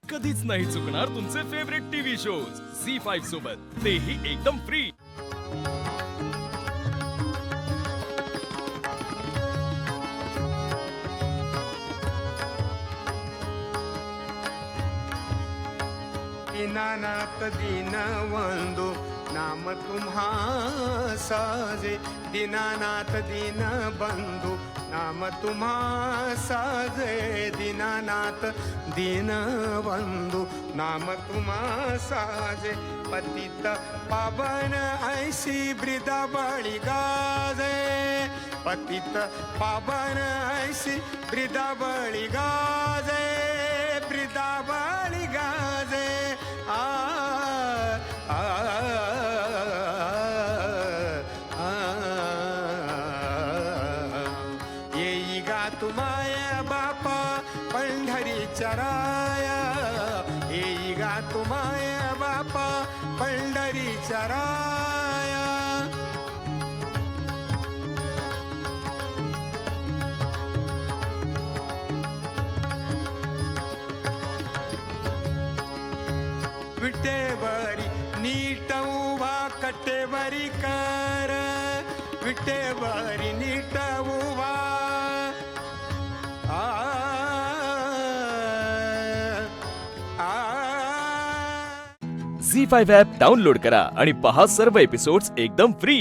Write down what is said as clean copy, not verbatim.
कधीच नाही चुकणार तुमचे फेवरेट टीव्ही शोज झी5 सोबत, तेही एकदम फ्री। दीनानाथ दीनवंदो नाम तुम्हा साजे, दीनानाथ दीनबंधु नाम तुम्हा साजे, दीनानाथ दीनबंधु नाम तुम्हा साजे, पतित पावन ऐसी वृंदावळी गाजे, पतित पावन ऐसी वृंदावळी गाजे, वृंदावळी गाजे। आ आ येई गा तुमाया बापा पंढरीच्या राया, येई गा तुमाया बापा पंढरीच्या राया। विटेवरी नीट उभा कटेवरी कर, विटेवरी नीट उभा। आ झी5 ॲप डाउनलोड करा आणि पहा सर्व एपिसोड्स एकदम फ्री।